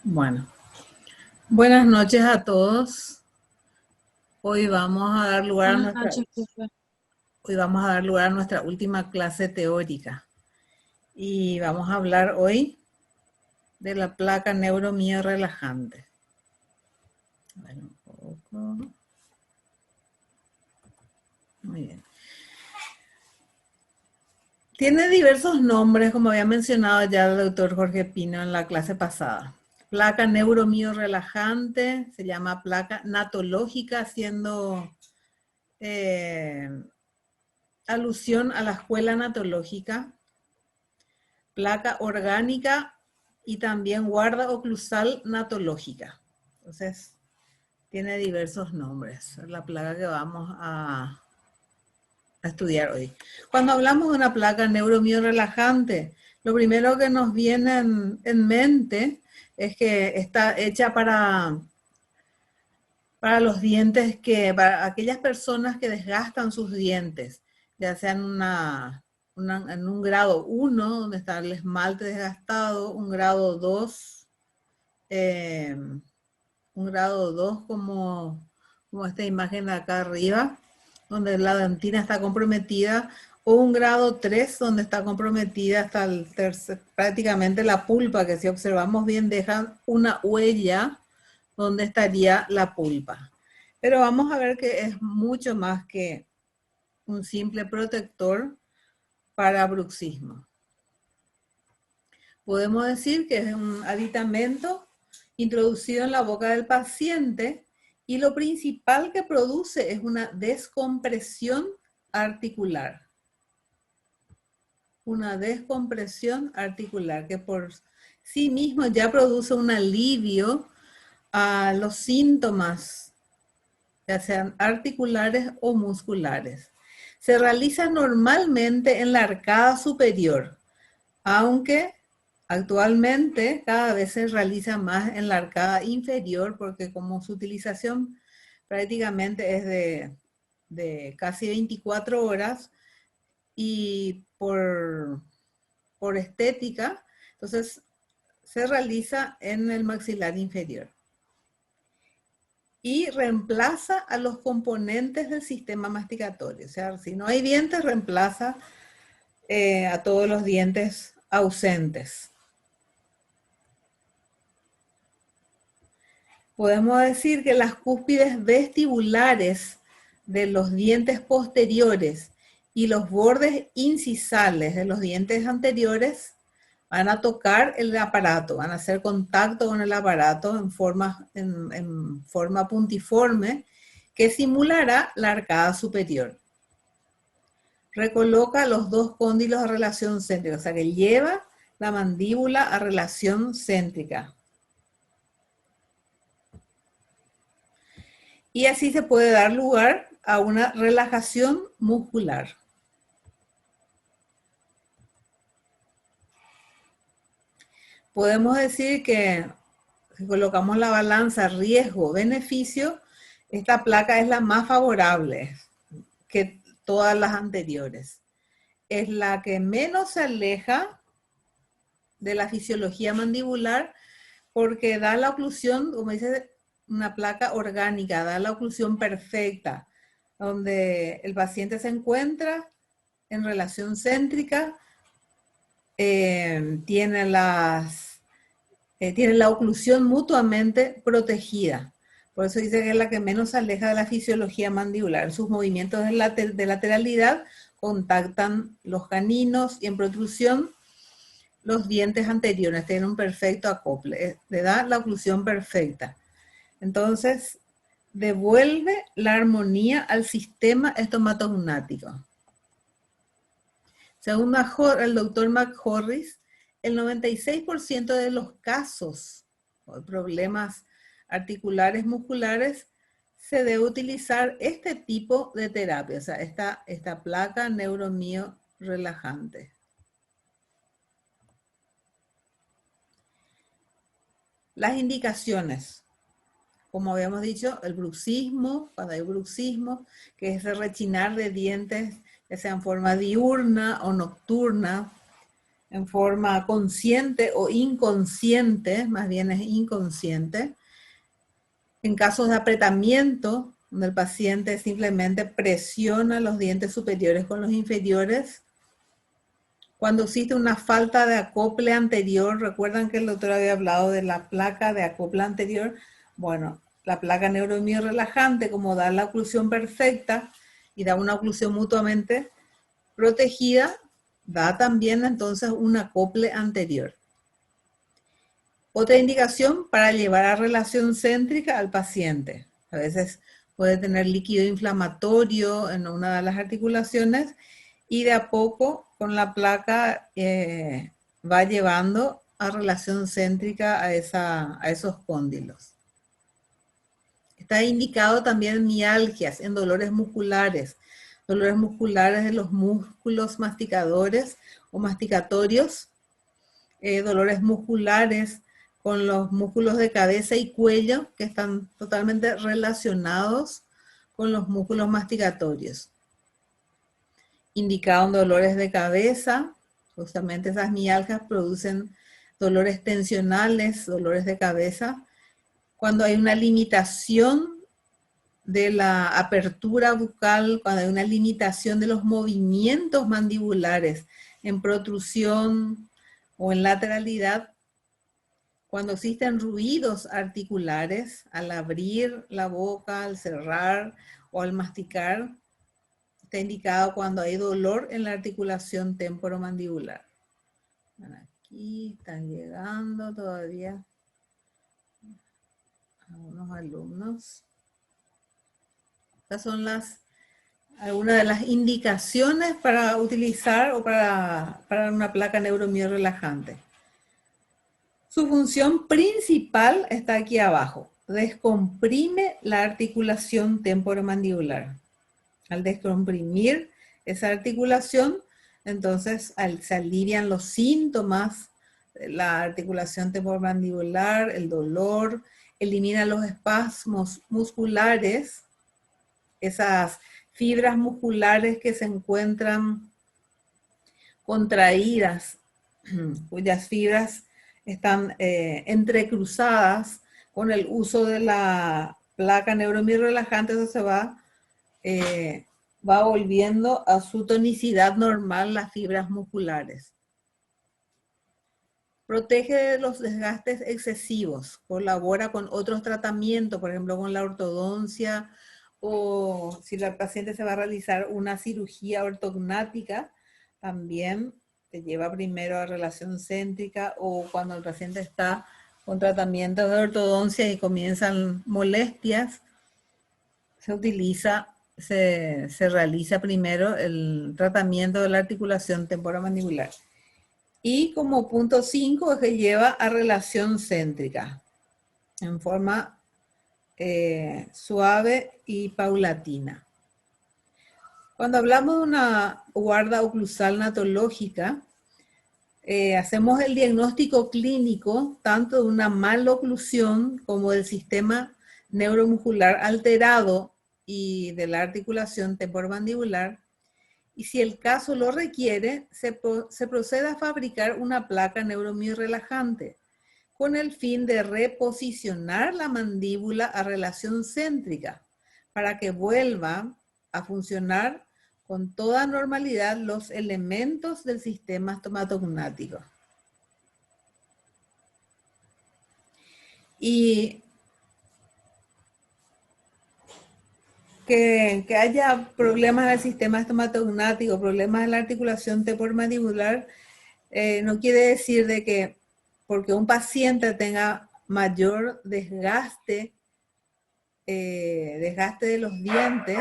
Bueno, buenas noches a todos. Hoy vamos a dar lugar a Buenas nuestra, noches, profe. hoy vamos a dar lugar a nuestra última clase teórica. Y vamos a hablar hoy de la placa neuromio-relajante. A ver un poco. Muy bien. Tiene diversos nombres, como había mencionado ya el doctor Jorge Pino en la clase pasada. Placa neuromio-relajante, se llama placa natológica, haciendo alusión a la escuela natológica. Placa orgánica y también guarda oclusal natológica. Entonces, tiene diversos nombres, es la placa que vamos a estudiar hoy. Cuando hablamos de una placa neuromio-relajante, lo primero que nos viene en mente es que está hecha para los dientes, para aquellas personas que desgastan sus dientes, ya sea en un grado 1, donde está el esmalte desgastado, un grado 2, como esta imagen de acá arriba, donde la dentina está comprometida, o un grado 3, donde está comprometida hasta el prácticamente la pulpa, que si observamos bien deja una huella donde estaría la pulpa. Pero vamos a ver que es mucho más que un simple protector para bruxismo. Podemos decir que es un aditamento introducido en la boca del paciente y lo principal que produce es una descompresión articular. Una descompresión articular que por sí mismo ya produce un alivio a los síntomas, ya sean articulares o musculares. Se realiza normalmente en la arcada superior, aunque actualmente cada vez se realiza más en la arcada inferior, porque como su utilización prácticamente es de casi 24 horas y por estética, entonces se realiza en el maxilar inferior. Y reemplaza a los componentes del sistema masticatorio. O sea, si no hay dientes, reemplaza a todos los dientes ausentes. Podemos decir que las cúspides vestibulares de los dientes posteriores y los bordes incisales de los dientes anteriores van a tocar el aparato, van a hacer contacto con el aparato en forma puntiforme que simulará la arcada superior. Recoloca los dos cóndilos a relación céntrica, o sea que lleva la mandíbula a relación céntrica. Y así se puede dar lugar a una relajación muscular. Podemos decir que si colocamos la balanza riesgo-beneficio, esta placa es la más favorable que todas las anteriores. Es la que menos se aleja de la fisiología mandibular porque da la oclusión, como dice, una placa orgánica, da la oclusión perfecta, donde el paciente se encuentra en relación céntrica, tiene la oclusión mutuamente protegida. Por eso dice que es la que menos se aleja de la fisiología mandibular. Sus movimientos de lateralidad contactan los caninos y en protrusión los dientes anteriores, tienen un perfecto acople, le da la oclusión perfecta. Entonces, devuelve la armonía al sistema estomatognático. Según el doctor McHorris, el 96% de los casos o problemas articulares musculares se debe utilizar este tipo de terapia, o sea, esta placa neuromio relajante. Las indicaciones, como habíamos dicho, el bruxismo, cuando hay bruxismo, que es el rechinar de dientes, ya sea en forma diurna o nocturna, en forma consciente o inconsciente, más bien es inconsciente. En casos de apretamiento, donde el paciente simplemente presiona los dientes superiores con los inferiores. Cuando existe una falta de acople anterior, recuerdan que el doctor había hablado de la placa de acople anterior. Bueno, la placa neuromio-relajante, como da la oclusión perfecta y da una oclusión mutuamente protegida, da también entonces un acople anterior. Otra indicación para llevar a relación céntrica al paciente. A veces puede tener líquido inflamatorio en una de las articulaciones y de a poco con la placa va llevando a relación céntrica a esos cóndilos. Está indicado también en mialgias, en dolores musculares de los músculos masticadores o masticatorios, dolores musculares con los músculos de cabeza y cuello que están totalmente relacionados con los músculos masticatorios. Indicado en dolores de cabeza, justamente esas mialgias producen dolores tensionales, dolores de cabeza, cuando hay una limitación de la apertura bucal, cuando hay una limitación de los movimientos mandibulares en protrusión o en lateralidad, cuando existen ruidos articulares al abrir la boca, al cerrar o al masticar, está indicado cuando hay dolor en la articulación temporomandibular. Bueno, aquí están llegando todavía algunos alumnos. Estas son algunas de las indicaciones para utilizar o para una placa neuromio-relajante. Su función principal está aquí abajo. Descomprime la articulación temporomandibular. Al descomprimir esa articulación, entonces se alivian los síntomas de la articulación temporomandibular, el dolor, elimina los espasmos musculares, esas fibras musculares que se encuentran contraídas, cuyas fibras están entrecruzadas con el uso de la placa neuromio-relajante, eso se va volviendo a su tonicidad normal las fibras musculares. Protege de los desgastes excesivos, colabora con otros tratamientos, por ejemplo con la ortodoncia, o si la paciente se va a realizar una cirugía ortognática, también se lleva primero a relación céntrica, o cuando el paciente está con tratamiento de ortodoncia y comienzan molestias, se realiza primero el tratamiento de la articulación temporomandibular. Y como punto 5 es que lleva a relación céntrica en forma suave y paulatina. Cuando hablamos de una guarda oclusal natológica, hacemos el diagnóstico clínico tanto de una maloclusión como del sistema neuromuscular alterado y de la articulación temporomandibular, y si el caso lo requiere, se procede a fabricar una placa neuromio-relajante con el fin de reposicionar la mandíbula a relación céntrica para que vuelva a funcionar con toda normalidad los elementos del sistema estomatognático. Y que haya problemas en el sistema estomatognático, problemas en la articulación temporomandibular, no quiere decir de que porque un paciente tenga mayor desgaste de los dientes,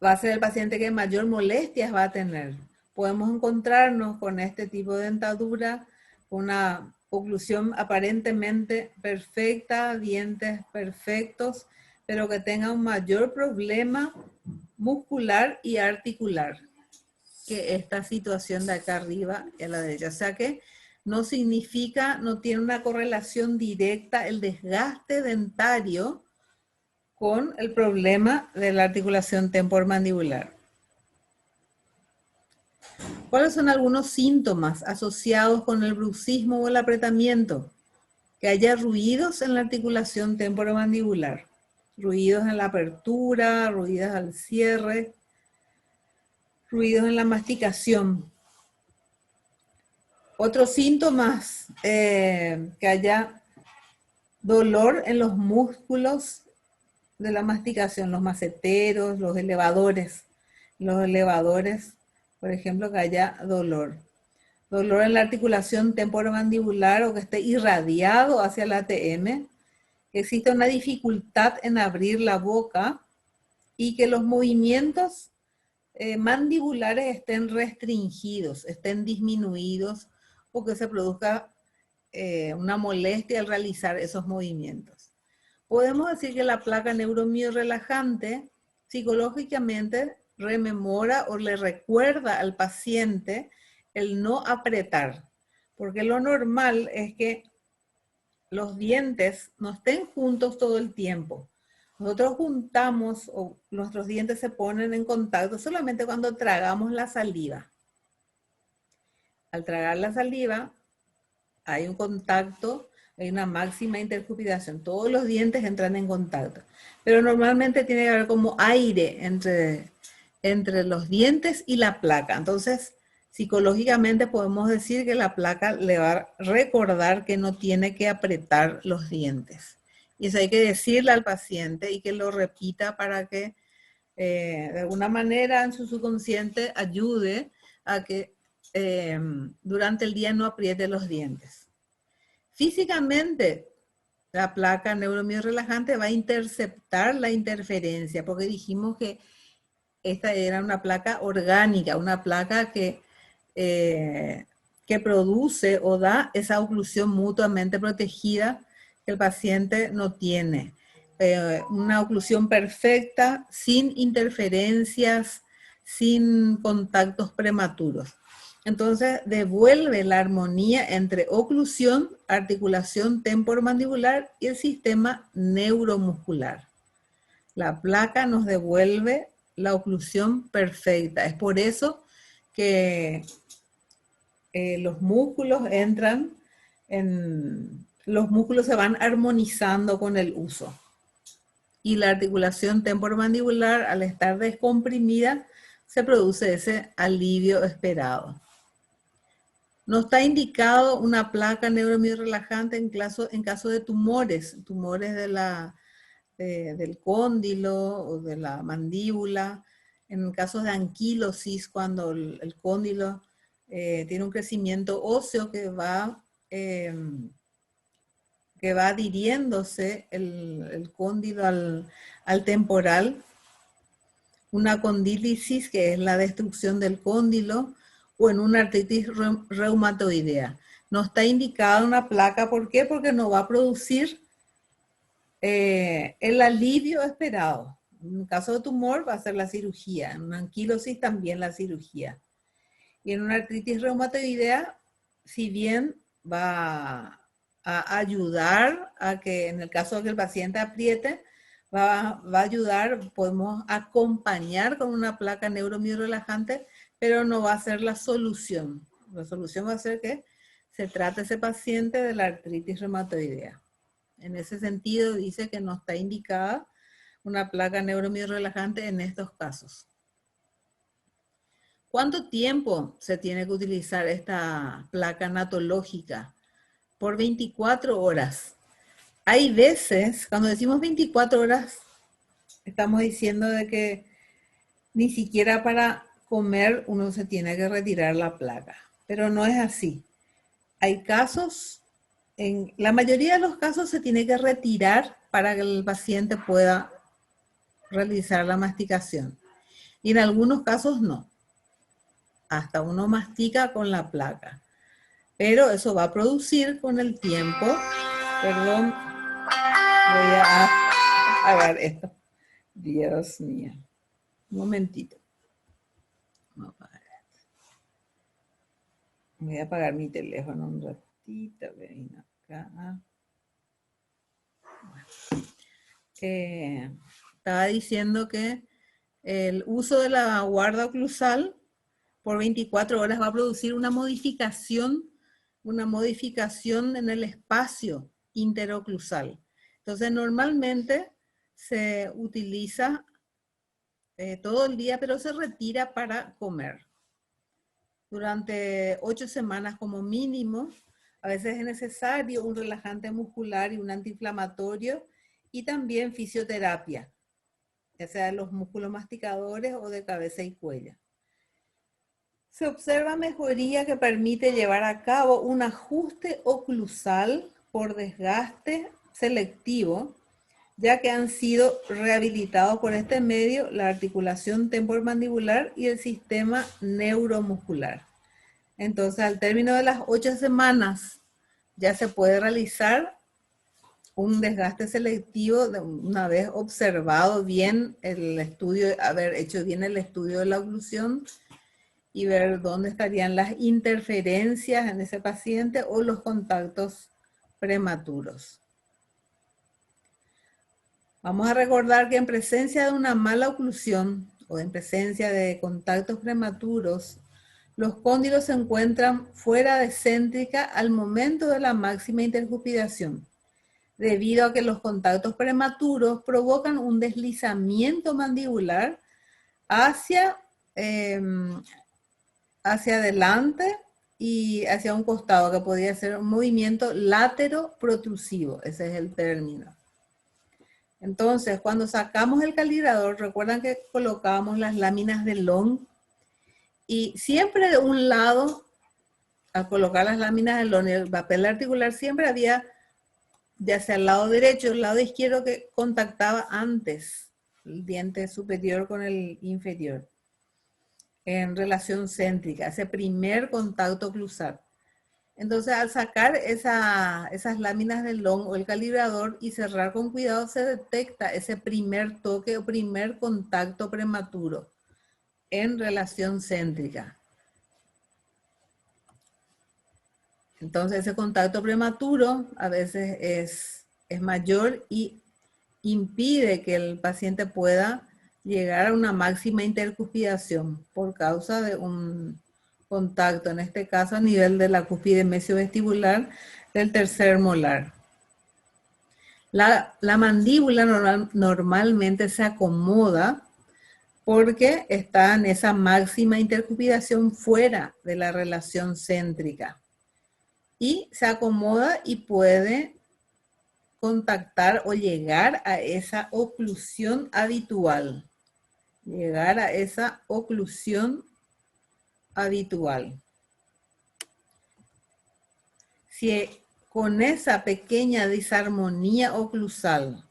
va a ser el paciente que mayor molestias va a tener. Podemos encontrarnos con este tipo de dentadura, una oclusión aparentemente perfecta, dientes perfectos, pero que tenga un mayor problema muscular y articular que esta situación de acá arriba y a la derecha. O sea que no significa, no tiene una correlación directa el desgaste dentario con el problema de la articulación temporomandibular. ¿Cuáles son algunos síntomas asociados con el bruxismo o el apretamiento? Que haya ruidos en la articulación temporomandibular, ruidos en la apertura, ruidos al cierre, ruidos en la masticación. Otros síntomas, que haya dolor en los músculos de la masticación, los maceteros, los elevadores, por ejemplo, que haya dolor. Dolor en la articulación temporomandibular o que esté irradiado hacia el ATM, que existe una dificultad en abrir la boca y que los movimientos mandibulares estén restringidos, estén disminuidos o que se produzca una molestia al realizar esos movimientos. Podemos decir que la placa neuromio-relajante psicológicamente rememora o le recuerda al paciente el no apretar, porque lo normal es que los dientes no estén juntos todo el tiempo. Nosotros juntamos o nuestros dientes se ponen en contacto solamente cuando tragamos la saliva. Al tragar la saliva hay un contacto, hay una máxima intercupidación. Todos los dientes entran en contacto. Pero normalmente tiene que haber como aire entre los dientes y la placa. Entonces, psicológicamente podemos decir que la placa le va a recordar que no tiene que apretar los dientes. Y eso hay que decirle al paciente y que lo repita para que de alguna manera en su subconsciente ayude a que durante el día no apriete los dientes. Físicamente, la placa neuromio-relajante va a interceptar la interferencia, porque dijimos que esta era una placa orgánica, una placa que produce o da esa oclusión mutuamente protegida que el paciente no tiene. Una oclusión perfecta, sin interferencias, sin contactos prematuros. Entonces, devuelve la armonía entre oclusión, articulación temporomandibular y el sistema neuromuscular. La placa nos devuelve la oclusión perfecta. Es por eso que los músculos los músculos se van armonizando con el uso. Y la articulación temporomandibular, al estar descomprimida, se produce ese alivio esperado. No está indicado una placa neuromio-relajante en caso de tumores del cóndilo o de la mandíbula, en casos de anquilosis, cuando el cóndilo tiene un crecimiento óseo que va adhiriéndose el cóndilo al temporal, una condílisis, que es la destrucción del cóndilo, o en una artritis reumatoidea. No está indicada una placa, ¿por qué? Porque no va a producir el alivio esperado. En un caso de tumor va a ser la cirugía, en una anquilosis también la cirugía. Y en una artritis reumatoidea, si bien va a ayudar a que en el caso de que el paciente apriete, va a ayudar, podemos acompañar con una placa neuromio-relajante, pero no va a ser la solución. La solución va a ser que se trate ese paciente de la artritis reumatoidea. En ese sentido, dice que no está indicada una placa neuromio-relajante en estos casos. ¿Cuánto tiempo se tiene que utilizar esta placa natológica? Por 24 horas. Hay veces, cuando decimos 24 horas, estamos diciendo de que ni siquiera para comer uno se tiene que retirar la placa, pero no es así. Hay casos, en la mayoría de los casos se tiene que retirar para que el paciente pueda realizar la masticación. Y en algunos casos no. Hasta uno mastica con la placa. Pero eso va a producir con el tiempo. Perdón, voy a apagar esto. Dios mío. Un momentito. Voy a apagar mi teléfono un ratito. Ven acá. Bueno. Estaba diciendo que el uso de la guarda oclusal por 24 horas va a producir una modificación en el espacio interoclusal. Entonces, normalmente se utiliza todo el día, pero se retira para comer. Durante 8 semanas como mínimo, a veces es necesario un relajante muscular y un antiinflamatorio y también fisioterapia, ya sea de los músculos masticadores o de cabeza y cuello. Se observa mejoría que permite llevar a cabo un ajuste oclusal por desgaste selectivo, ya que han sido rehabilitados por este medio la articulación temporomandibular y el sistema neuromuscular. Entonces, al término de las 8 semanas, ya se puede realizar un desgaste selectivo una vez observado bien el estudio, haber hecho bien el estudio de la oclusión y ver dónde estarían las interferencias en ese paciente o los contactos prematuros. Vamos a recordar que en presencia de una mala oclusión o en presencia de contactos prematuros, los cóndilos se encuentran fuera de céntrica al momento de la máxima intercupidación, debido a que los contactos prematuros provocan un deslizamiento mandibular hacia adelante y hacia un costado, que podría ser un movimiento látero-protrusivo, ese es el término. Entonces, cuando sacamos el calibrador, recuerdan que colocábamos las láminas de Long y siempre de un lado, al colocar las láminas de Long, el papel articular siempre había, ya sea el lado derecho o el lado izquierdo, que contactaba antes el diente superior con el inferior en relación céntrica, ese primer contacto oclusal. Entonces, al sacar esas láminas del Long o el calibrador y cerrar con cuidado, se detecta ese primer toque o primer contacto prematuro en relación céntrica. Entonces, ese contacto prematuro a veces es mayor y impide que el paciente pueda llegar a una máxima intercuspidación por causa de un contacto, en este caso a nivel de la cúspide mesiovestibular del tercer molar. La mandíbula normalmente se acomoda porque está en esa máxima intercupidación fuera de la relación céntrica. Y se acomoda y puede contactar o llegar a esa oclusión habitual. Llegar a esa oclusión habitual. Si con esa pequeña disarmonía oclusal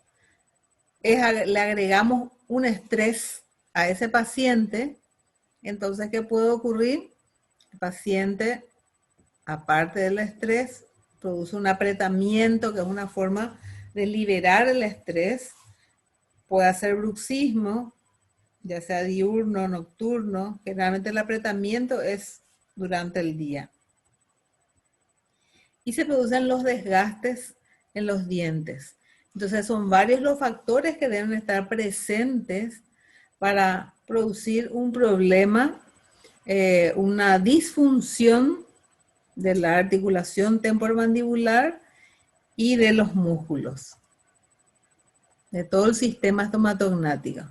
le agregamos un estrés a ese paciente, entonces, ¿qué puede ocurrir? El paciente, aparte del estrés, produce un apretamiento, que es una forma de liberar el estrés. Puede hacer bruxismo, ya sea diurno, nocturno. Generalmente el apretamiento es durante el día. Y se producen los desgastes en los dientes. Entonces son varios los factores que deben estar presentes para producir un problema, una disfunción de la articulación temporomandibular y de los músculos, de todo el sistema estomatognático.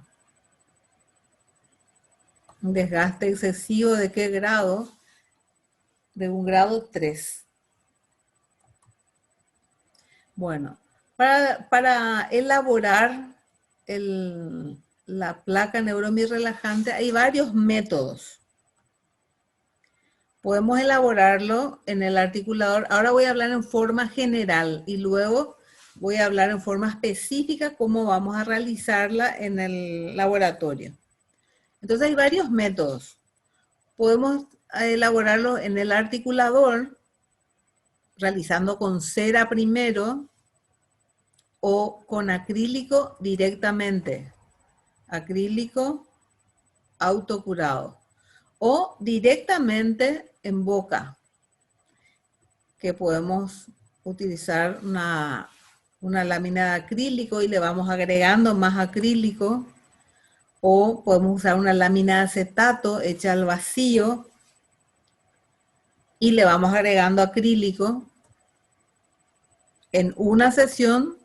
Un desgaste excesivo, ¿de qué grado? De un grado 3. Bueno, para elaborar la placa neuromirrelajante hay varios métodos. Podemos elaborarlo en el articulador. Ahora voy a hablar en forma general y luego voy a hablar en forma específica cómo vamos a realizarla en el laboratorio. Entonces hay varios métodos. Podemos elaborarlo en el articulador, realizando con cera primero o con acrílico directamente. Acrílico autocurado. O directamente en boca, que podemos utilizar una lámina de acrílico y le vamos agregando más acrílico. O podemos usar una lámina de acetato hecha al vacío y le vamos agregando acrílico en una sesión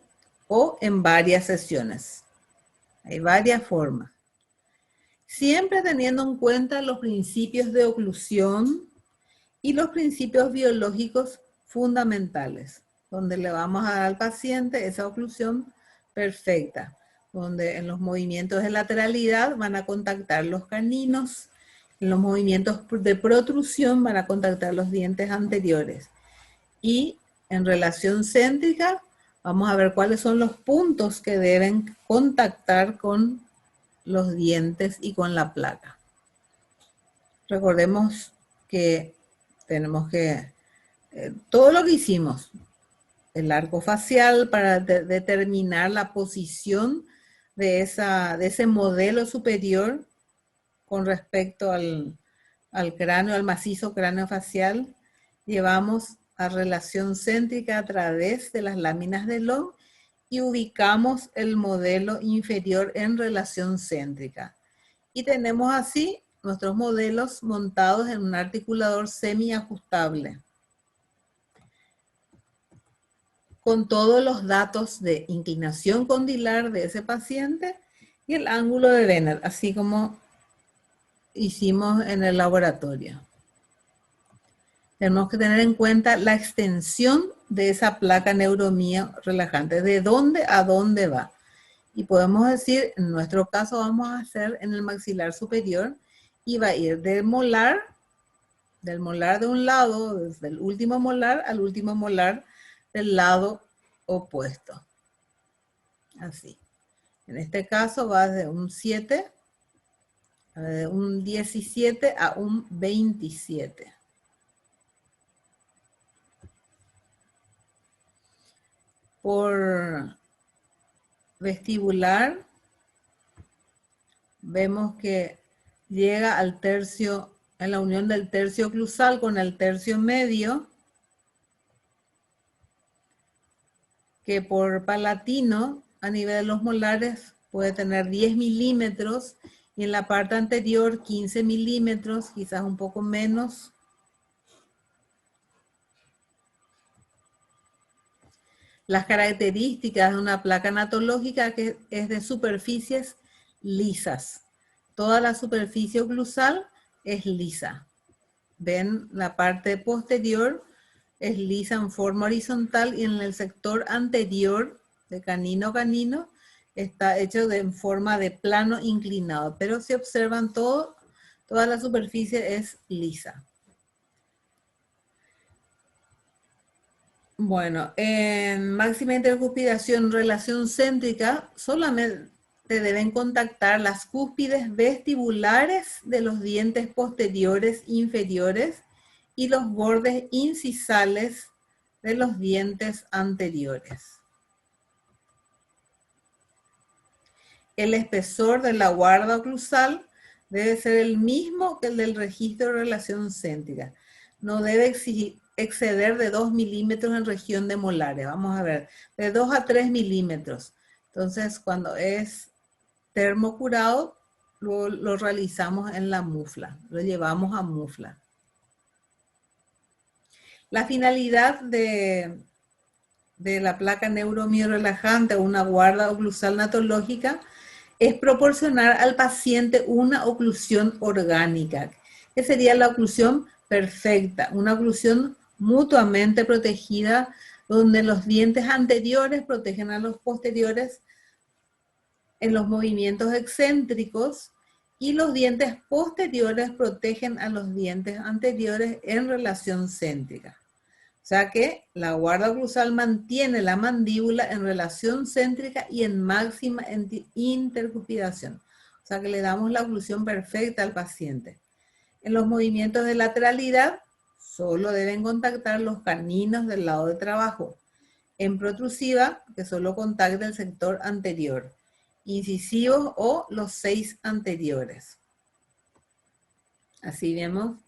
o en varias sesiones. Hay varias formas. Siempre teniendo en cuenta los principios de oclusión y los principios biológicos fundamentales, donde le vamos a dar al paciente esa oclusión perfecta, donde en los movimientos de lateralidad van a contactar los caninos, en los movimientos de protrusión van a contactar los dientes anteriores. Y en relación céntrica, vamos a ver cuáles son los puntos que deben contactar con los dientes y con la placa. Recordemos que tenemos que, todo lo que hicimos, el arco facial para determinar la posición de ese modelo superior con respecto al cráneo, al macizo cráneo facial, llevamos a relación céntrica a través de las láminas de Long y ubicamos el modelo inferior en relación céntrica. Y tenemos así nuestros modelos montados en un articulador semiajustable, con todos los datos de inclinación condilar de ese paciente y el ángulo de Venner, así como hicimos en el laboratorio. Tenemos que tener en cuenta la extensión de esa placa neuromía relajante, de dónde a dónde va. Y podemos decir, en nuestro caso vamos a hacer en el maxilar superior y va a ir del molar de un lado, desde el último molar al último molar del lado opuesto. Así. En este caso va de un 7, de un 17 a un 27. Por vestibular, vemos que llega al tercio, en la unión del tercio oclusal con el tercio medio, que por palatino, a nivel de los molares, puede tener 10 milímetros, y en la parte anterior 15 milímetros, quizás un poco menos. Las características de una placa anatológica que es de superficies lisas. Toda la superficie oclusal es lisa. Ven, la parte posterior es lisa en forma horizontal y en el sector anterior de canino a canino está hecho en forma de plano inclinado. Pero si observan toda la superficie es lisa. Bueno, en máxima intercuspidación, relación céntrica, solamente deben contactar las cúspides vestibulares de los dientes posteriores inferiores y los bordes incisales de los dientes anteriores. El espesor de la guarda oclusal debe ser el mismo que el del registro de relación céntrica. No debe exceder de 2 milímetros en región de molares. Vamos a ver, de 2 a 3 milímetros. Entonces, cuando es termocurado, lo realizamos en la mufla, lo llevamos a mufla. La finalidad de la placa neuromio-relajante o una guarda oclusal natológica es proporcionar al paciente una oclusión orgánica, que sería la oclusión perfecta, una oclusión mutuamente protegida, donde los dientes anteriores protegen a los posteriores en los movimientos excéntricos y los dientes posteriores protegen a los dientes anteriores en relación céntrica. O sea que la guarda oclusal mantiene la mandíbula en relación céntrica y en máxima intercuspidación. O sea que le damos la oclusión perfecta al paciente. En los movimientos de lateralidad, solo deben contactar los caninos del lado de trabajo. En protrusiva, que solo contacta el sector anterior. Incisivos o los 6 anteriores. Así vemos.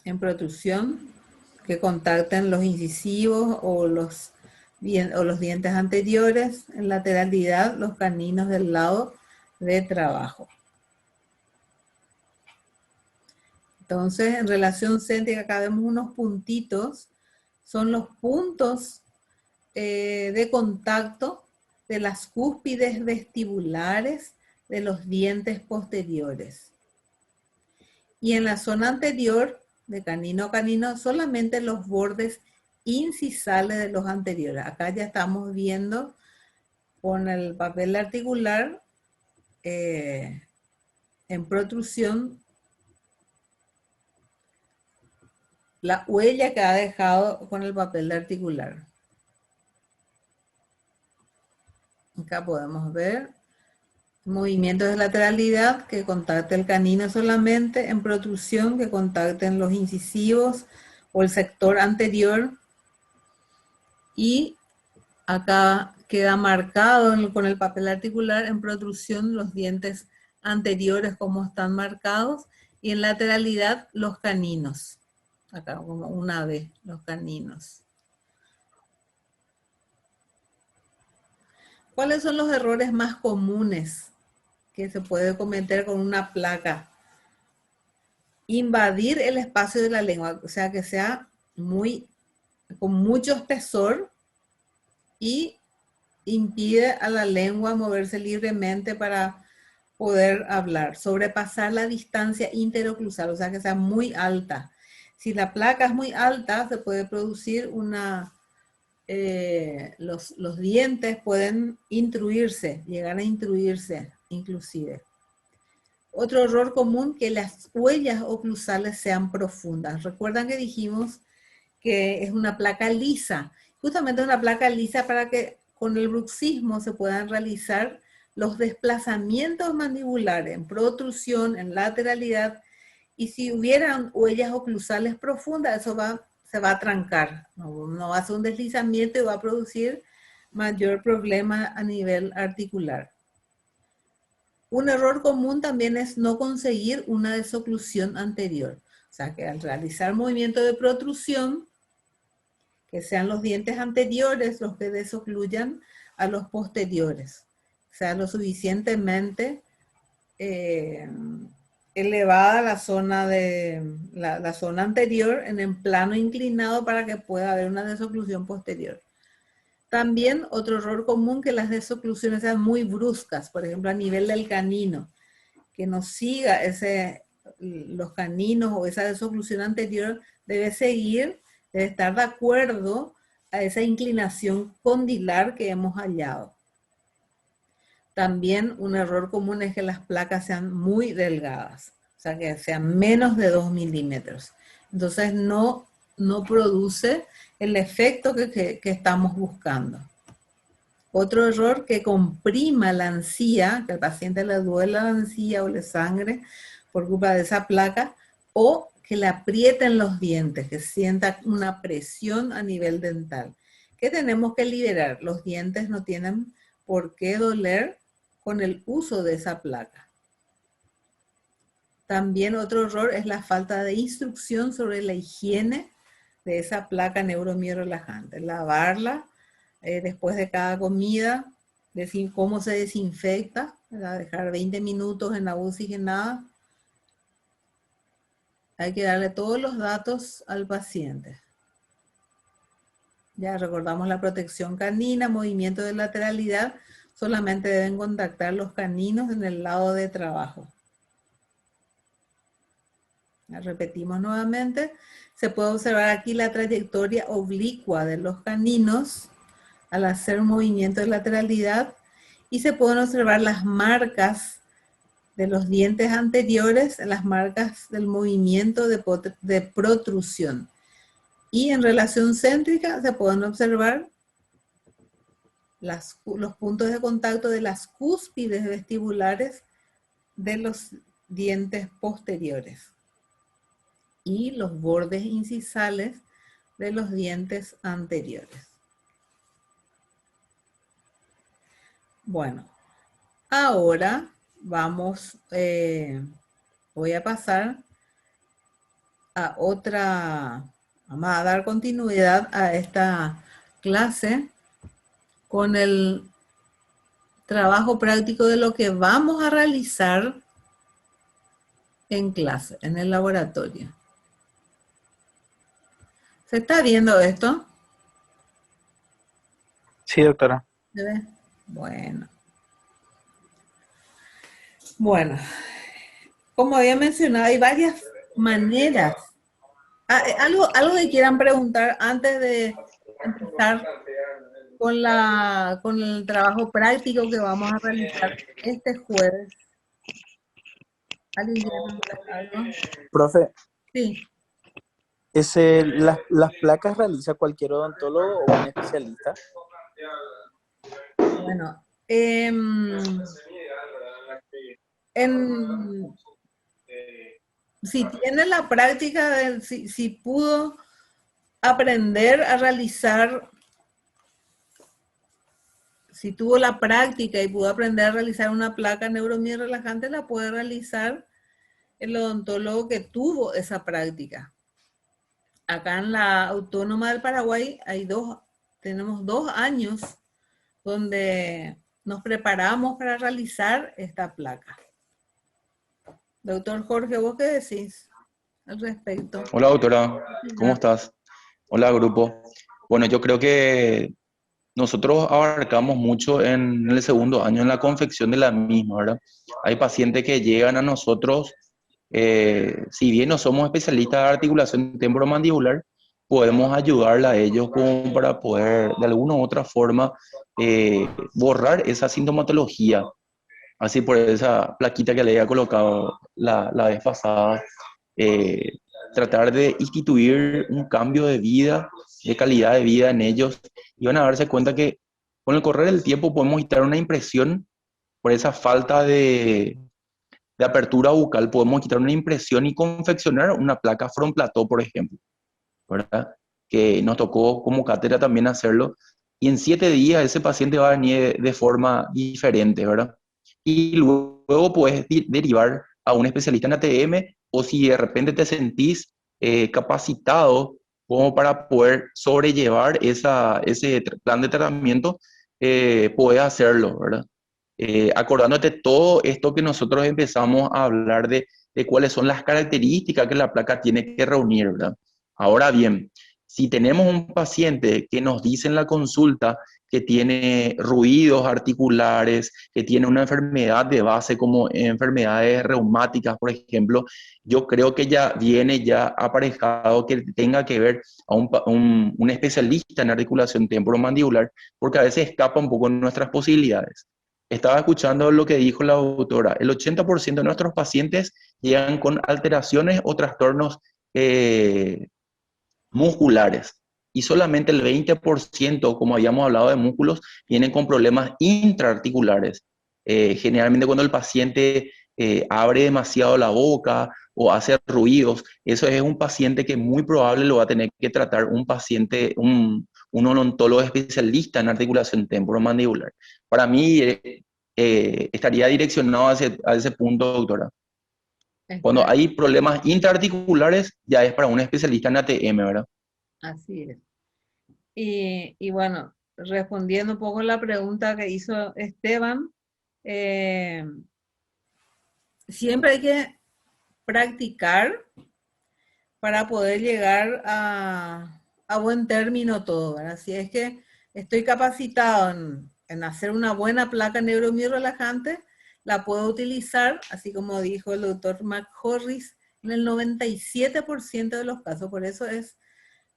En protrusión, que contacten los incisivos o los dientes anteriores. En lateralidad, los caninos del lado de trabajo. Entonces, en relación céntrica, acá vemos unos puntitos, son los puntos de contacto de las cúspides vestibulares de los dientes posteriores. Y en la zona anterior, de canino a canino, solamente los bordes incisales de los anteriores. Acá ya estamos viendo con el papel articular en protrusión la huella que ha dejado con el papel articular. Acá podemos ver movimientos de lateralidad que contacten el canino solamente, en protrusión que contacten los incisivos o el sector anterior. Y acá queda marcado con el papel articular en protrusión los dientes anteriores como están marcados y en lateralidad los caninos. Acá como una vez los caninos. ¿Cuáles son los errores más comunes que se puede cometer con una placa? Invadir el espacio de la lengua, o sea que sea con mucho espesor y impide a la lengua moverse libremente para poder hablar. Sobrepasar la distancia interoclusal, o sea que sea muy alta. Si la placa es muy alta, se puede producir los dientes pueden intruirse, llegar a intruirse inclusive. Otro error común, que las huellas oclusales sean profundas. Recuerdan que dijimos que es una placa lisa. Justamente una placa lisa para que con el bruxismo se puedan realizar los desplazamientos mandibulares en protrusión, en lateralidad. Y si hubieran huellas oclusales profundas, eso se va a trancar. No va a ser un deslizamiento y va a producir mayor problema a nivel articular. Un error común también es no conseguir una desoclusión anterior. O sea, que al realizar movimiento de protrusión, que sean los dientes anteriores los que desocluyan a los posteriores. O sea, lo suficientemente elevada la zona la zona anterior en el plano inclinado para que pueda haber una desoclusión posterior. También otro error común, que las desoclusiones sean muy bruscas, por ejemplo a nivel del canino, que no siga los caninos o esa desoclusión anterior, debe estar de acuerdo a esa inclinación condilar que hemos hallado. También un error común es que las placas sean muy delgadas, o sea que sean menos de 2 milímetros. Entonces no produce el efecto que estamos buscando. Otro error, que comprima la encía, que al paciente le duela la encía o le sangre por culpa de esa placa, o que le aprieten los dientes, que sienta una presión a nivel dental. ¿Qué tenemos que liberar? Los dientes no tienen por qué doler con el uso de esa placa. También otro error es la falta de instrucción sobre la higiene de esa placa neuromio-relajante. Lavarla después de cada comida, decir cómo se desinfecta, ¿verdad? Dejar 20 minutos en agua oxigenada. Hay que darle todos los datos al paciente. Ya recordamos la protección canina, movimiento de lateralidad, solamente deben contactar los caninos en el lado de trabajo. Repetimos nuevamente, se puede observar aquí la trayectoria oblicua de los caninos al hacer un movimiento de lateralidad y se pueden observar las marcas de los dientes anteriores, las marcas del movimiento de protrusión. Y en relación céntrica se pueden observar los puntos de contacto de las cúspides vestibulares de los dientes posteriores y los bordes incisales de los dientes anteriores. Bueno, ahora vamos, voy a pasar a vamos a dar continuidad a esta clase con el trabajo práctico de lo que vamos a realizar en clase, en el laboratorio. ¿Se está viendo esto? Sí, doctora. ¿Se ve? Bueno. Bueno, como había mencionado, hay varias maneras. Algo que quieran preguntar antes de empezar con el trabajo práctico que vamos a realizar este jueves. ¿Alguien quiere preguntar algo? Profe, Sí. ¿las placas realiza cualquier odontólogo o un especialista? Bueno, si tiene la práctica, si pudo aprender a realizar, si tuvo la práctica y pudo aprender a realizar una placa neuromierrelajante, la puede realizar el odontólogo que tuvo esa práctica. Acá en la Autónoma del Paraguay tenemos 2 años donde nos preparamos para realizar esta placa. Doctor Jorge, ¿vos qué decís al respecto? Hola doctora, ¿cómo estás? Hola grupo. Bueno, yo creo que nosotros abarcamos mucho en el segundo año en la confección de la misma, ¿verdad? Hay pacientes que llegan a nosotros, si bien no somos especialistas de articulación temporomandibular, podemos ayudarla a ellos como para poder de alguna u otra forma borrar esa sintomatología. Así por esa plaquita que le había colocado la vez pasada, eh, tratar de instituir un cambio de vida, de calidad de vida en ellos, y van a darse cuenta que con el correr del tiempo podemos quitar una impresión por esa falta de apertura bucal, podemos quitar una impresión y confeccionar una placa front plateau, por ejemplo, ¿verdad? Que nos tocó como cátedra también hacerlo, y en 7 días ese paciente va a venir de forma diferente, ¿verdad? Y luego puedes derivar a un especialista en ATM, o si de repente te sentís capacitado como para poder sobrellevar ese plan de tratamiento, puedes hacerlo, ¿verdad? Acordándote todo esto que nosotros empezamos a hablar de cuáles son las características que la placa tiene que reunir, ¿verdad? Ahora bien, si tenemos un paciente que nos dice en la consulta que tiene ruidos articulares, que tiene una enfermedad de base como enfermedades reumáticas, por ejemplo, yo creo que ya viene ya aparejado que tenga que ver a un especialista en articulación temporomandibular, porque a veces escapa un poco de nuestras posibilidades. Estaba escuchando lo que dijo la doctora. El 80% de nuestros pacientes llegan con alteraciones o trastornos musculares, y solamente el 20%, como habíamos hablado de músculos, vienen con problemas intraarticulares. Generalmente cuando el paciente abre demasiado la boca o hace ruidos, eso es un paciente que muy probable lo va a tener que tratar un odontólogo especialista en articulación temporomandibular. Para mí estaría direccionado a ese punto, doctora. Cuando Está, hay problemas intraarticulares, ya es para un especialista en ATM, ¿verdad? así es. Y bueno, respondiendo un poco la pregunta que hizo Esteban, eh, siempre hay que practicar para poder llegar a buen término todo, ¿verdad? Si es que estoy capacitado en hacer una buena placa neuromierrelajante, la puedo utilizar, así como dijo el doctor McHorris, en el 97% de los casos. Por eso es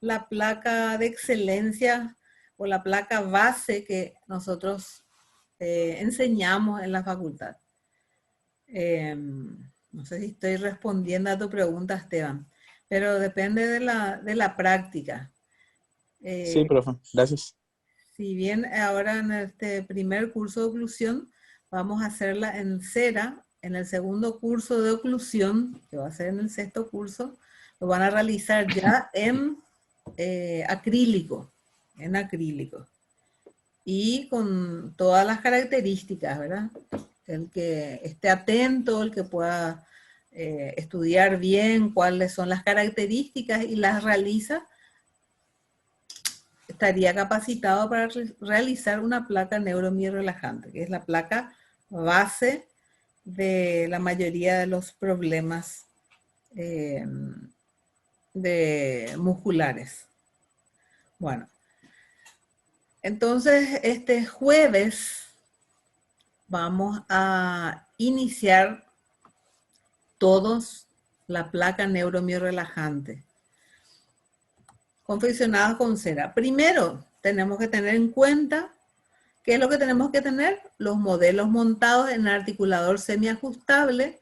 la placa de excelencia o la placa base que nosotros enseñamos en la facultad. No sé si estoy respondiendo a tu pregunta, Esteban, pero depende de la práctica. Sí, Eh, profe, gracias. si bien ahora en este primer curso de oclusión vamos a hacerla en cera, en el segundo curso de oclusión, que va a ser en el sexto curso, lo van a realizar ya en acrílico, y con todas las características, ¿verdad? El que esté atento, el que pueda estudiar bien cuáles son las características y las realiza, estaría capacitado para realizar una placa neuromierrelajante, que es la placa base de la mayoría de los problemas de musculares. Bueno, entonces este jueves vamos a iniciar todos la placa neuromio-relajante, confeccionada con cera. Primero, tenemos que tener en cuenta, ¿qué es lo que tenemos que tener? Los modelos montados en articulador semiajustable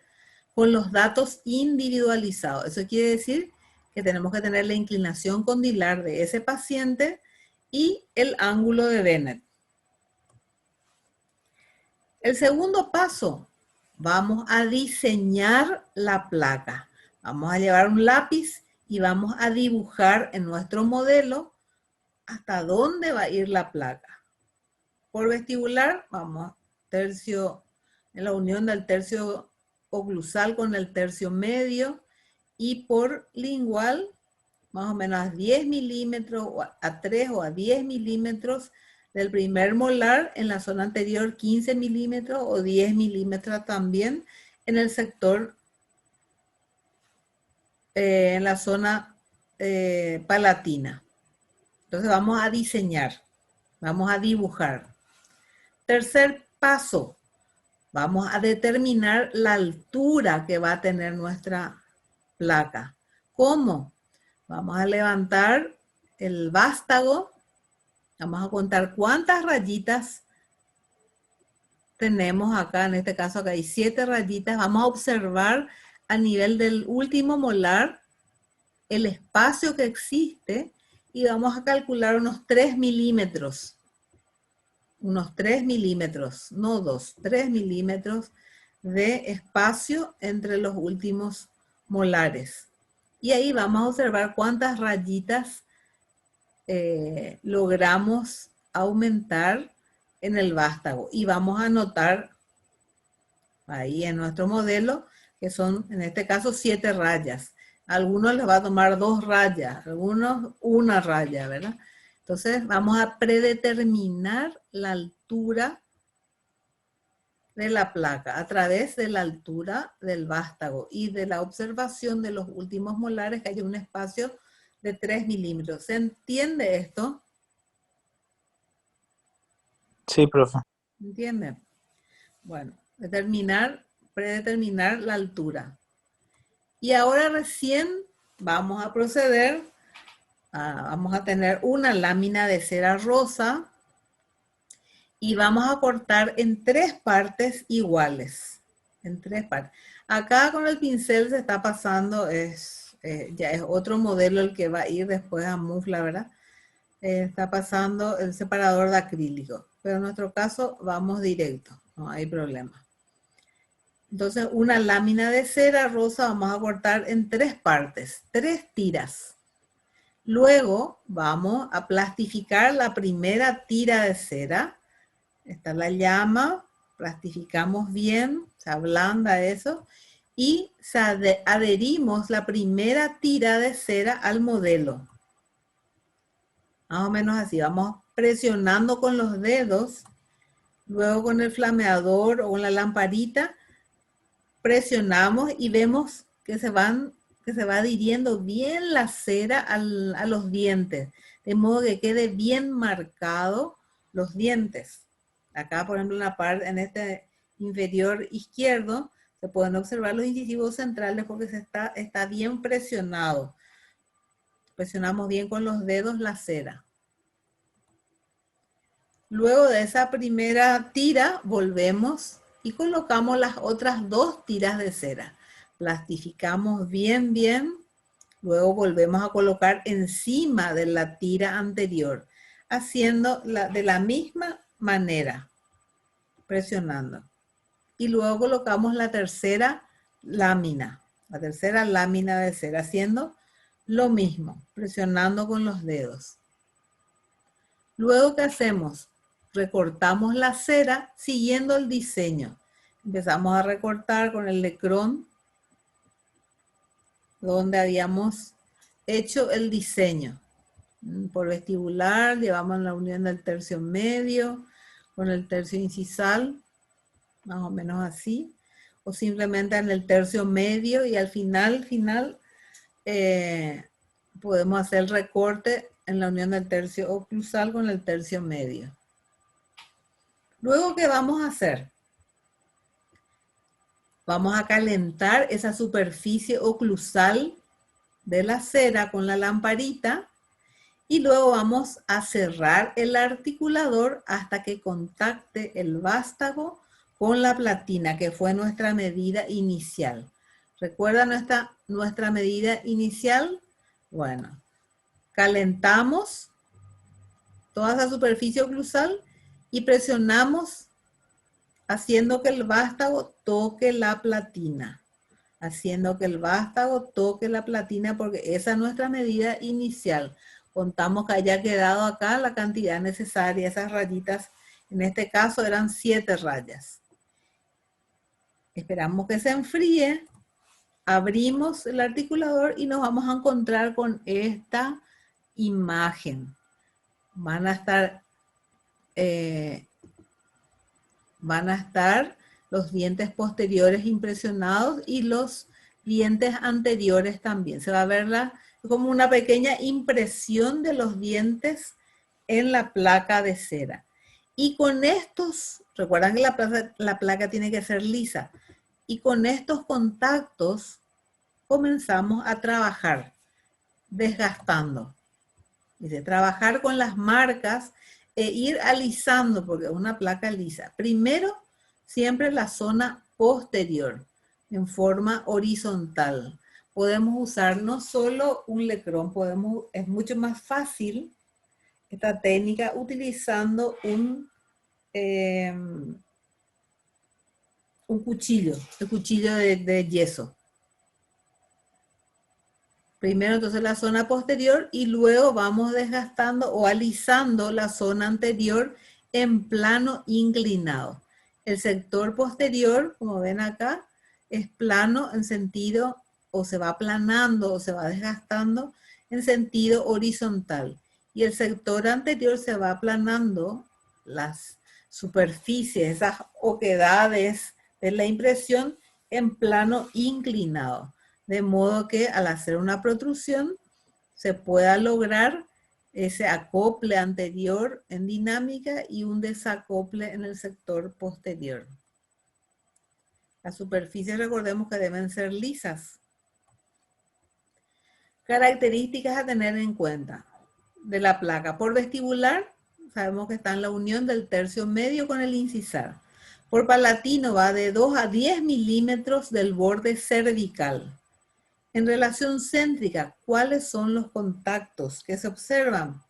con los datos individualizados. Eso quiere decir que tenemos que tener la inclinación condilar de ese paciente y el ángulo de Bennett. El segundo paso, vamos a diseñar la placa. Vamos a llevar un lápiz y vamos a dibujar en nuestro modelo hasta dónde va a ir la placa. Por vestibular, vamos tercio, en la unión del tercio oclusal con el tercio medio, y por lingual, más o menos a 10 milímetros, o a 3 o a 10 milímetros del primer molar, en la zona anterior 15 milímetros o 10 milímetros también en el sector, en la zona palatina. Entonces vamos a diseñar, vamos a dibujar. Tercer paso, vamos a determinar la altura que va a tener nuestra placa. ¿Cómo? Vamos a levantar el vástago, vamos a contar cuántas rayitas tenemos acá. En este caso acá hay 7 rayitas. Vamos a observar a nivel del último molar el espacio que existe y vamos a calcular unos 3 milímetros. Unos 3 milímetros, no 2, 3 milímetros de espacio entre los últimos molares. Y ahí vamos a observar cuántas rayitas logramos aumentar en el vástago. Y vamos a anotar ahí en nuestro modelo que son, en este caso, 7 rayas. A algunos les va a tomar 2 rayas, a algunos 1 raya, ¿verdad? Entonces vamos a predeterminar la altura de la placa a través de la altura del vástago y de la observación de los últimos molares, que hay un espacio de 3 milímetros. ¿Se entiende esto? Sí, profe. ¿Entienden? Bueno, predeterminar la altura. Y ahora recién vamos a proceder, vamos a tener una lámina de cera rosa y vamos a cortar en 3 partes iguales. En 3 partes. Acá con el pincel se está pasando, ya es otro modelo el que va a ir después a mufla, ¿verdad? Está pasando el separador de acrílico. Pero en nuestro caso vamos directo, no hay problema. Entonces una lámina de cera rosa vamos a cortar en 3 partes, 3 tiras. Luego vamos a plastificar la primera tira de cera. Esta la llama, plastificamos bien, se ablanda eso y adherimos la primera tira de cera al modelo. Más o menos así, vamos presionando con los dedos, luego con el flameador o con la lamparita, presionamos y vemos que se va adhiriendo bien la cera a los dientes, de modo que quede bien marcado los dientes. Acá, por ejemplo, en este inferior izquierdo, se pueden observar los incisivos centrales porque está bien presionado. Presionamos bien con los dedos la cera. Luego de esa primera tira, volvemos y colocamos las otras 2 tiras de cera. Plastificamos bien, bien. Luego volvemos a colocar encima de la tira anterior, haciendo de la misma manera, presionando. Y luego colocamos la tercera lámina de cera, haciendo lo mismo, presionando con los dedos. Luego, ¿qué hacemos? Recortamos la cera siguiendo el diseño. Empezamos a recortar con el lecrón donde habíamos hecho el diseño. Por vestibular, llevamos la unión del tercio medio con el tercio incisal, más o menos así. o simplemente en el tercio medio, y al final podemos hacer el recorte en la unión del tercio oclusal con el tercio medio. Luego, ¿qué vamos a hacer? Vamos a calentar esa superficie oclusal de la cera con la lamparita y luego vamos a cerrar el articulador hasta que contacte el vástago con la platina, que fue nuestra medida inicial. ¿Recuerda nuestra medida inicial? Bueno, calentamos toda esa superficie oclusal y presionamos haciendo que el vástago toque la platina. Haciendo que el vástago toque la platina, porque esa es nuestra medida inicial. Contamos que haya quedado acá la cantidad necesaria, esas rayitas, en este caso eran 7 rayas. Esperamos que se enfríe, abrimos el articulador y nos vamos a encontrar con esta imagen. Van a estar los dientes posteriores impresionados y los dientes anteriores también. Se va a ver como una pequeña impresión de los dientes en la placa de cera. Y con estos, recuerdan que la placa tiene que ser lisa, y con estos contactos comenzamos a trabajar, desgastando. Dice, trabajar con las marcas e ir alisando, porque es una placa lisa. Primero, siempre la zona posterior, en forma horizontal. Podemos usar no solo un lecrón, es mucho más fácil esta técnica utilizando un cuchillo, el cuchillo de yeso. Primero entonces la zona posterior y luego vamos desgastando o alisando la zona anterior en plano inclinado. El sector posterior, como ven acá, es plano en sentido, o se va aplanando o se va desgastando en sentido horizontal. Y el sector anterior se va aplanando, las superficies, esas oquedades de la impresión en plano inclinado. De modo que al hacer una protrusión se pueda lograr ese acople anterior en dinámica y un desacople en el sector posterior. Las superficies, recordemos que deben ser lisas. Características a tener en cuenta de la placa. Por vestibular, sabemos que está en la unión del tercio medio con el incisal. Por palatino va de 2 a 10 milímetros del borde cervical. En relación céntrica, ¿cuáles son los contactos que se observan?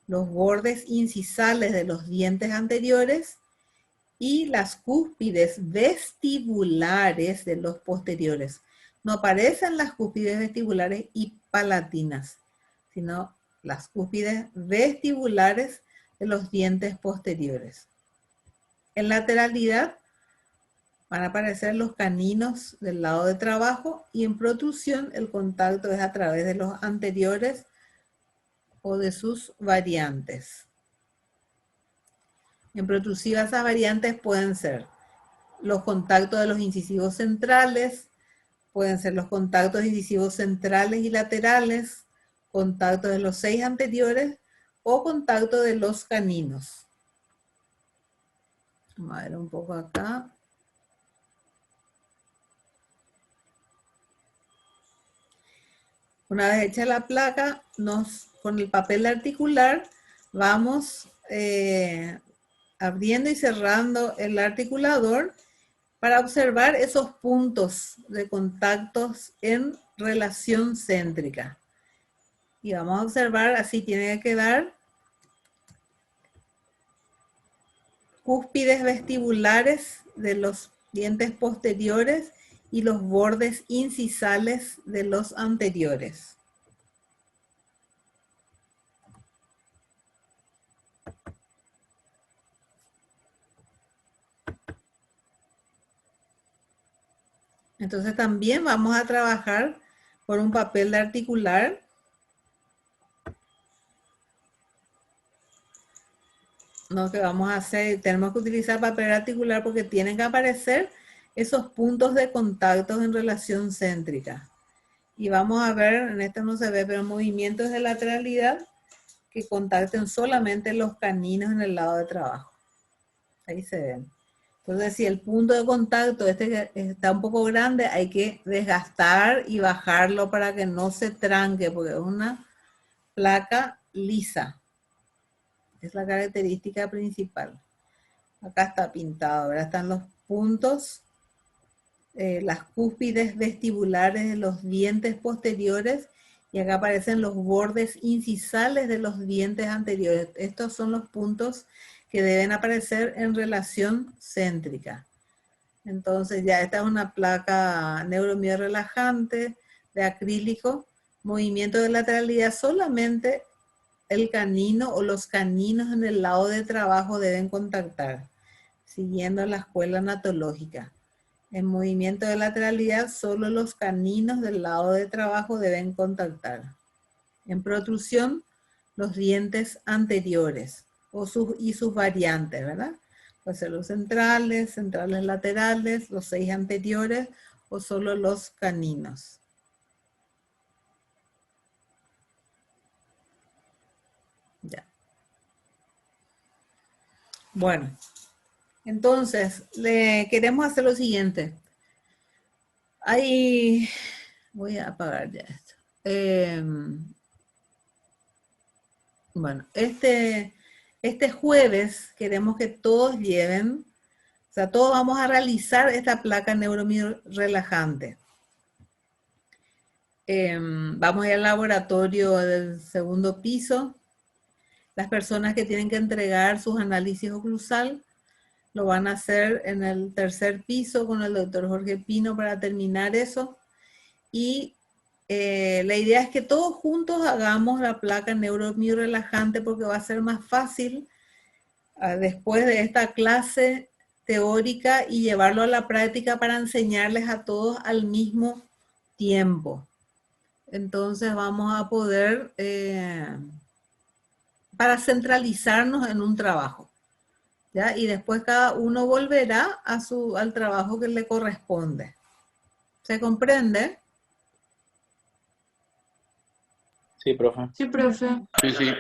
Los bordes incisales de los dientes anteriores y las cúspides vestibulares de los posteriores. No aparecen las cúspides vestibulares y palatinas, sino las cúspides vestibulares de los dientes posteriores. En lateralidad van a aparecer los caninos del lado de trabajo y en protrusión el contacto es a través de los anteriores o de sus variantes. En protrusiva esas variantes pueden ser los contactos de los incisivos centrales, pueden ser los contactos incisivos centrales y laterales, contactos de los 6 anteriores o contacto de los caninos. Vamos a ver un poco acá. Una vez hecha la placa, con el papel articular vamos abriendo y cerrando el articulador para observar esos puntos de contactos en relación céntrica. Y vamos a observar, así tiene que quedar, cúspides vestibulares de los dientes posteriores y los bordes incisales de los anteriores. Entonces también vamos a trabajar por un papel de articular. Lo que vamos a hacer, tenemos que utilizar papel articular porque tienen que aparecer esos puntos de contacto en relación céntrica. Y vamos a ver, en este no se ve, pero movimientos de lateralidad que contacten solamente los caninos en el lado de trabajo. Ahí se ven. Entonces, si el punto de contacto está un poco grande, hay que desgastar y bajarlo para que no se tranque, porque es una placa lisa. Es la característica principal. Acá está pintado, ahora están los puntos, las cúspides vestibulares de los dientes posteriores, y acá aparecen los bordes incisales de los dientes anteriores. Estos son los puntos que deben aparecer en relación céntrica. Entonces ya esta es una placa neuromio-relajante de acrílico, movimiento de lateralidad, solamente el canino o los caninos en el lado de trabajo deben contactar, siguiendo la escuela anatológica. En movimiento de lateralidad, solo los caninos del lado de trabajo deben contactar. En protrusión, los dientes anteriores y sus variantes, ¿verdad? Puede ser los centrales, centrales laterales, los 6 anteriores o solo los caninos. Ya. Bueno, entonces, queremos hacer lo siguiente. Voy a apagar ya esto. Bueno, este jueves queremos que todos lleven, o sea, todos vamos a realizar esta placa neuromio relajante. Vamos a ir al laboratorio del segundo piso. Las personas que tienen que entregar sus análisis oclusal lo van a hacer en el tercer piso con el doctor Jorge Pino para terminar eso. Y la idea es que todos juntos hagamos la placa neuromio relajante, porque va a ser más fácil después de esta clase teórica y llevarlo a la práctica para enseñarles a todos al mismo tiempo. Entonces vamos a poder, para centralizarnos en un trabajo, ¿ya? Y después cada uno volverá al trabajo que le corresponde. ¿Se comprende? Sí, profe. Sí, profe. Sí, sí.